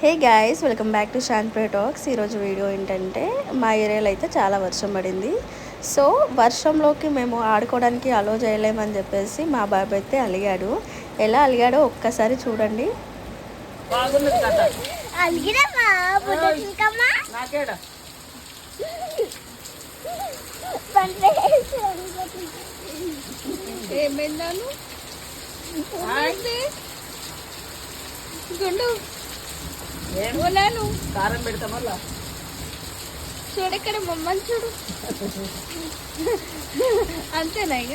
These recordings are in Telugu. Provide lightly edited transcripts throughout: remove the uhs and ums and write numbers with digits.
Hey guys, welcome back to Shantipriya talks. ఈరోజు వీడియో ఏంటంటే మా ఏరియాలో అయితే చాలా వర్షం పడింది. సో వర్షంలోకి మేము ఆడుకోవడానికి అలో చేయలేమని చెప్పేసి మా బాబు అయితే అలిగాడు. ఎలా అలిగాడో ఒక్కసారి చూడండి. ఏమైందాను గుండు ఏమోలాను కారం పెడతా మళ్ళా చూడు ఇక్కడ మమ్మల్ని చూడు. అంతేనా ఇక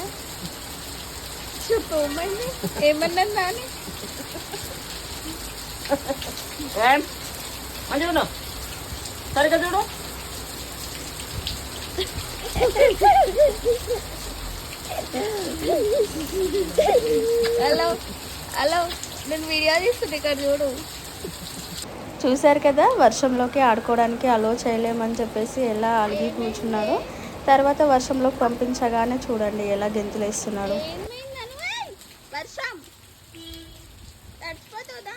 చెప్పు ఏమైంది, ఏమన్నా నాని మంచిగా సరిగ్గా చూడు. హలో హలో నేను వీడియో తీస్తుంది ఇక్కడ చూడు. చూశారు కదా, వర్షంలోకి ఆడుకోవడానికి అలో చేయలేమని చెప్పేసి ఎలా అలిగి కూర్చున్నాడో. తర్వాత వర్షంలోకి పంపించగానే చూడండి ఎలా గెంతులు వేస్తున్నాడు. వర్షం తడిచిపోతుందా?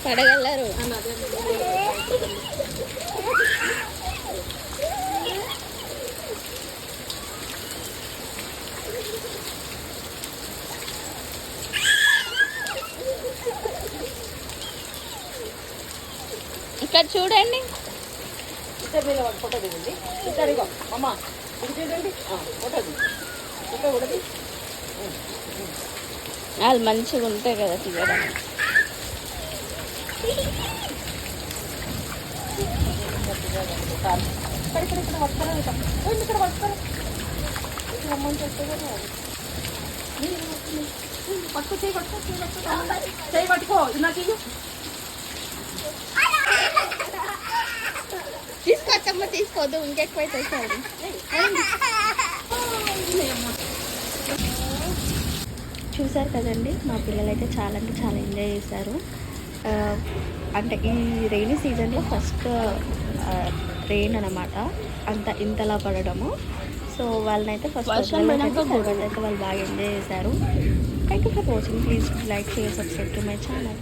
పడగలరు ఇక్కడ చూడండి. ఫోటో దిగండి. ఇక్కడ ఇగో అమ్మ ఇది చూడండి. ఫోటో దిగు, ఫోటో కూడా దిగు. వాళ్ళు మంచిగా ఉంటాయి కదా తీయడానికి. ఇక్కడ పట్టుకోరా, ఇక్కడ పట్టుకోరా, ఇక్కడ అమ్మని చెప్తే పట్టుకో, చేయి పట్టుకో, చేయి పట్టుకో. నాకు తీసుకోవచ్చమ్మ, తీసుకోవద్దు ఇంకెక్కువైతే సరే. చూశారు కదండి, మా పిల్లలు అయితే చాలా అంటే చాలా ఎంజాయ్ చేశారు. అంటే ఈ రెయినీ సీజన్లో ఫస్ట్ రెయిన్ అనమాట, ఇంతలా పడడము. సో వాళ్ళనైతే ఫస్ట్ అయితే వాళ్ళు బాగా ఎంజాయ్ చేశారు. Thank you for watching. Please like, share, subscribe to my channel.